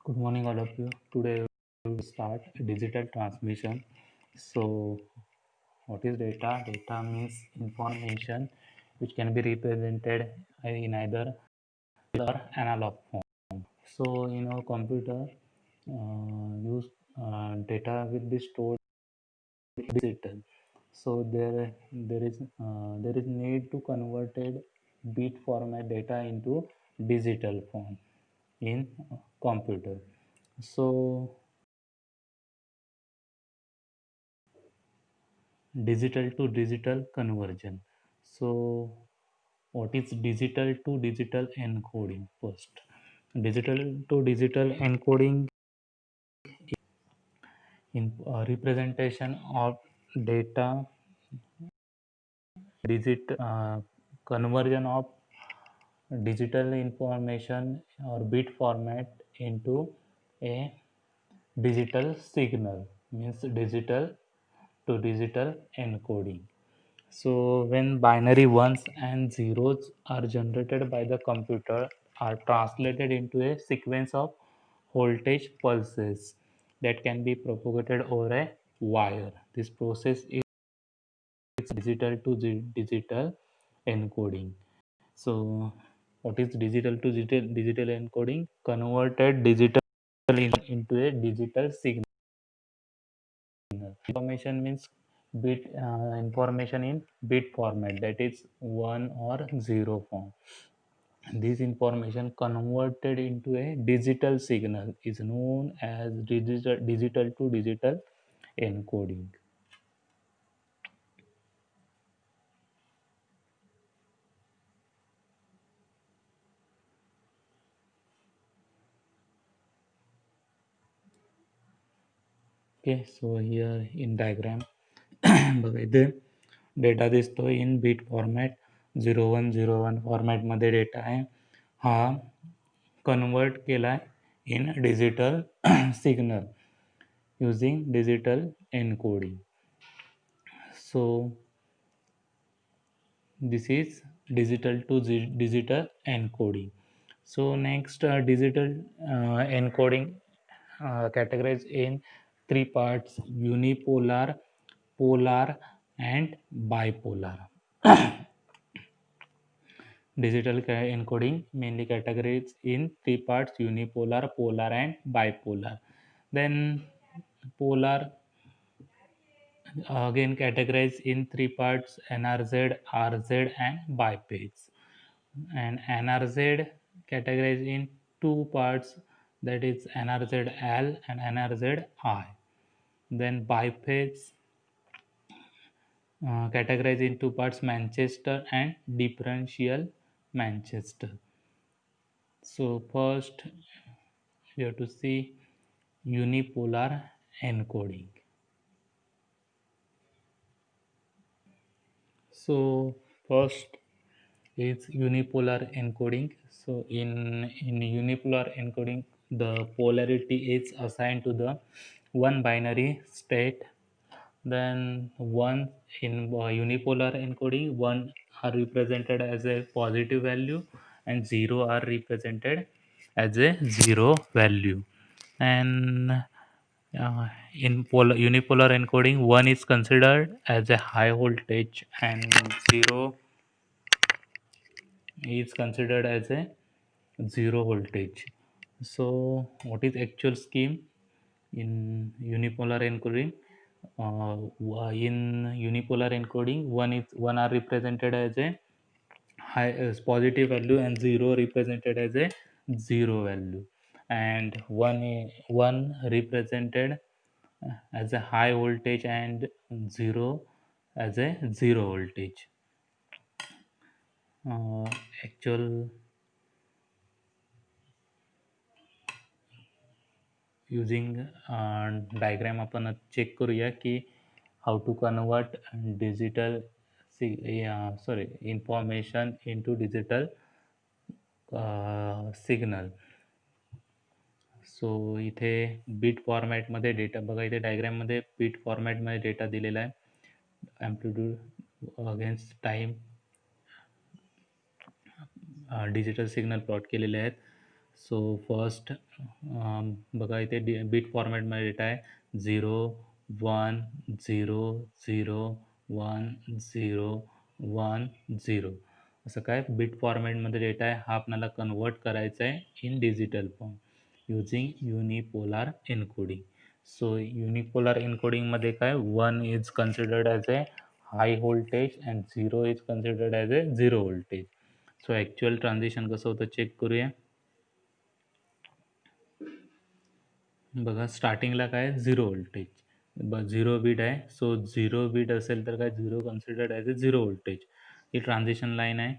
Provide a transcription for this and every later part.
Good morning, all of you. Today we will start digital transmission. So, what is data? Data means information which can be represented in either or analog form. So, in our computer, use data will be stored digital. So there is need to converted bit format data into digital form in computer. So digital to digital conversion. So what is digital to digital encoding? First, digital to digital encoding in representation of data, conversion of digital information or bit format into a digital signal, means digital to digital encoding. So when binary ones and zeros are generated by the computer are translated into a sequence of voltage pulses that can be propagated over a wire. This process is digital to digital encoding. So what is digital to digital encoding? Converted digital into a digital signal. Information means bit information in bit format, that is 1 or 0 form. This information converted into a digital signal is known as digital to digital encoding. Okay, so here in diagram बघा इथे data दिसतो इन beat format 0101 फॉर्मॅटमध्ये data आहे हा convert केला इन digital signal using digital encoding. So this is digital to digital encoding. So next, digital encoding categorized in three parts: unipolar, polar and bipolar. Digital encoding mainly categorized in three parts: unipolar, polar and bipolar. Then polar again categorized in three parts: NRZ, RZ and biphase. And NRZ categorized in two parts, that is NRZ-L and NRZ-I. Then biphase categorized in two parts: Manchester and differential Manchester. So first you have to see unipolar encoding. So first is unipolar encoding. So in unipolar encoding, the polarity is assigned to the one binary state. Then one in unipolar encoding, one are represented as a positive value and zero are represented as a zero value. And in unipolar encoding, one is considered as a high voltage and zero is considered as a zero voltage. So what is actual scheme in unipolar encoding? In unipolar encoding, one are represented as a high positive value and zero represented as a zero value, and one represented as a high voltage and zero as a zero voltage. Actual using diagram आपण check करूया की how to convert digital information into digital signal. सो इथे beat फॉर्मॅटमध्ये data बघा, इथे डायग्राममध्ये beat फॉर्मॅटमध्ये data दिलेला आहे. Amplitude against time digital signal plot केलेले आहेत. सो फर्स्ट बघा इथे बीट फॉर्मॅटमध्ये डेटा आहे 0 1 0 0 1 0 1 0 असं काय बीट फॉर्मॅटमध्ये डेटा आहे हा आपल्याला कन्वर्ट करायचा आहे in digital form using unipolar encoding. So unipolar एन्कोडिंगमध्ये काय 1 is considered as a high voltage and 0 is considered as a zero voltage. So actual transition कसं होतं चेक करूया. बघा स्टार्टिंगला काय झिरो व्होल्टेज झिरो बीट आहे. सो झिरो बीट असेल तर काय zero considered as a zero voltage. ही ट्रान्झिशन लाईन आहे.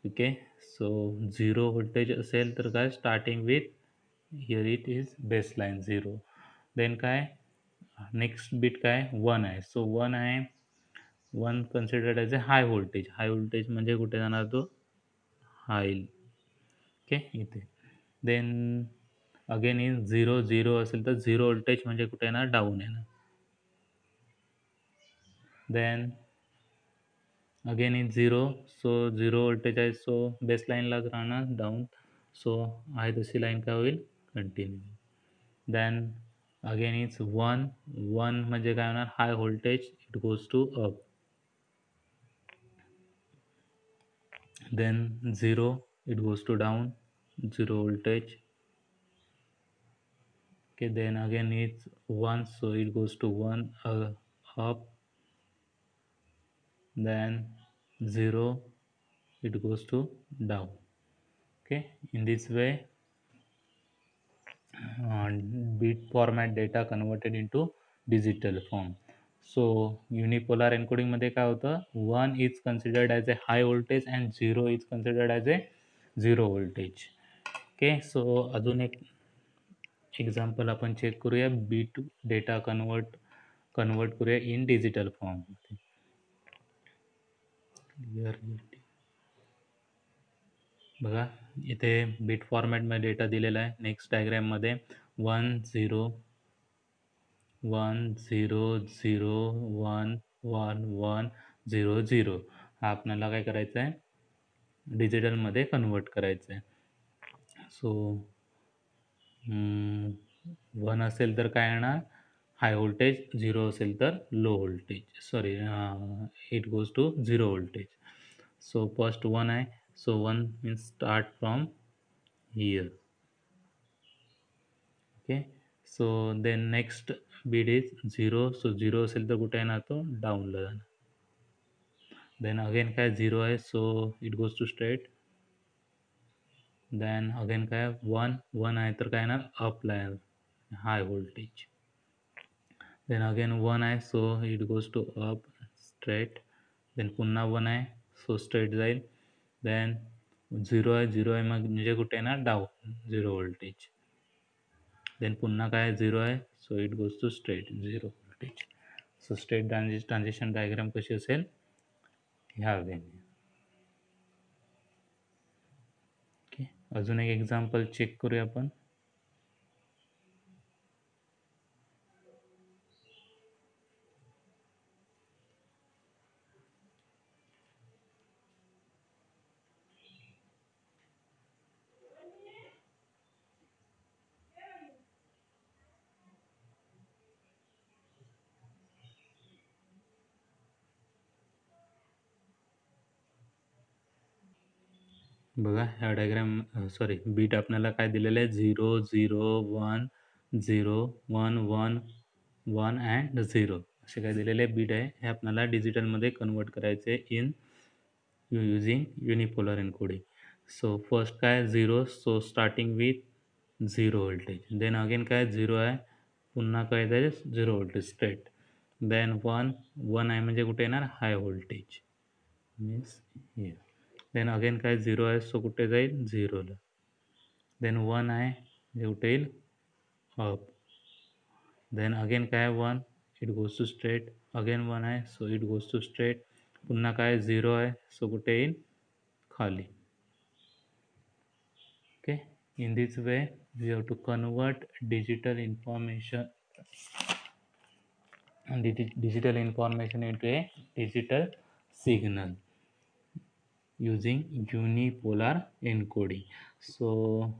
ओके. सो झिरो व्होल्टेज असेल तर काय starting with here it is base line zero. Then काय नेक्स्ट बीट काय 1 आहे. सो 1 आहे 1 considered as a high voltage. High voltage म्हणजे कुठे जाणार तो हाय. ओके इथे. देन अगेन इन 0 0 असेल तर झिरो व्होल्टेज म्हणजे कुठे येणार डाऊन येणार. Then again in 0 so zero voltage आहे सो बेस लाईनलाच राहणार डाऊन. सो आहे तशी लाईन काय होईल कंटिन्यू. देन अगेन इज 1 1 म्हणजे काय होणार high voltage it goes to up. देन 0 it goes to down zero voltage. Okay, then again it's 1 so it goes to 1 up. Then 0 it goes to down. Okay, in this way bit format data converted into digital form. So unipolar encoding मध्ये काय होतं 1 is considered as a high voltage and 0 is considered as a zero voltage. Okay, so अजून एक example आपण check करूया beat data convert करूया इन digital फॉर्ममध्ये. बघा इथे बीट फॉर्मॅटमध्ये डेटा दिलेला आहे. नेक्स्ट डायग्रॅममध्ये 1 0 1 0 0 1 1 1 0 0 हा आपल्याला काय करायचं आहे डिजिटलमध्ये कन्वर्ट करायचं आहे. सो 1 असेल तर काय येणार हाय व्होल्टेज. 0 असेल तर low voltage. Sorry it goes to zero voltage. So first 1 आहे. So 1 means start from here. Okay. So then next beat is 0. So 0 असेल तर कुठे येणार तो डाऊनला जाणार. देन अगेन काय 0 आहे so it goes to straight. Then again काय 1 1 आहे तर काय येणार अपला येणार हाय व्होल्टेज. देन अगेन 1 आहे so it goes to up straight. Then पुन्हा 1 आहे सो स्ट्रेट जाईल. देन 0 आहे 0 आहे मग म्हणजे कुठे येणार डाऊन झिरो व्होल्टेज. देन पुन्हा काय 0 आहे so it goes to straight zero voltage. So straight transition diagram कशी असेल ह्या वेने. ओके. अजून एक एक्झाम्पल चेक करूया आपण. बघा ह्या डायग्राम सॉरी बीट आपल्याला काय दिलेलं आहे 0 0 1 0 1 1 1 अँड 0 असे काय दिलेले बीट आहे. हे आपल्याला डिजिटलमध्ये कन्वर्ट करायचे in using unipolar encoding. So first काय 0 so starting with zero voltage. Then again काय 0 आहे पुन्हा काय जाईल झिरो व्होल्टेज स्ट्रेट. देन 1 1 आहे म्हणजे कुठे येणार high voltage means here. Then again काय 0 आहे सो कुठे जाईल झिरोला. देन 1 आहे हे कुठे येईल अप. देन अगेन काय 1 it goes to straight. Again 1 आहे so it goes to straight. पुन्हा काय 0 आहे सो कुठे येईल खाली. Okay. In this way we have to convert digital information into a digital signal using unipolar encoding. So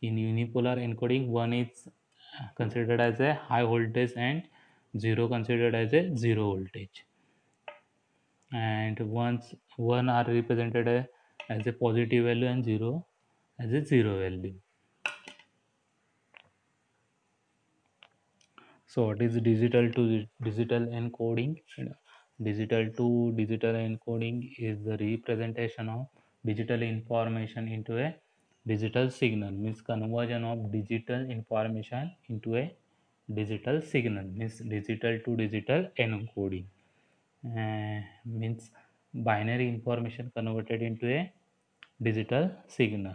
In unipolar encoding, 1 is considered as a high voltage and 0 considered as a zero voltage, and once 1 are represented as a positive value and 0 as a zero value. So what is digital to digital encoding? Digital to digital encoding is the representation of digital information into a digital signal, means conversion of digital information into a digital signal, means digital to digital encoding. Means binary information converted into a digital signal,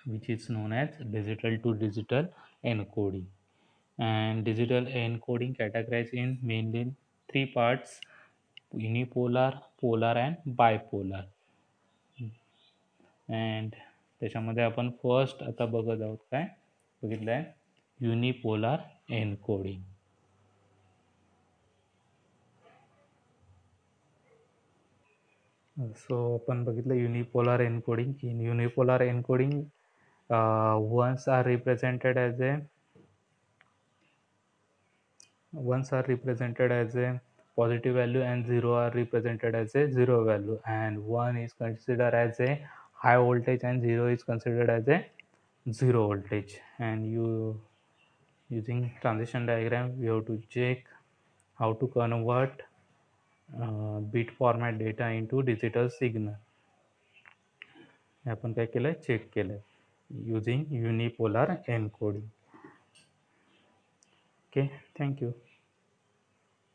which is known as digital to digital encoding. And digital encoding categorized in mainly three parts: unipolar, polar and bipolar. and त्याच्यामध्ये आपण first आता बघत आहोत काय बघितलंय युनिपोलार encoding. So आपण बघितलं unipolar encoding. In unipolar encoding ones are represented as a positive value and 0 are represented as a zero value, and 1 is considered as a high voltage and 0 is considered as a zero voltage. And using transition diagram we have to check how to convert bit format data into digital signal. आपण काय केलं check केलं using unipolar encoding. Okay, thank you.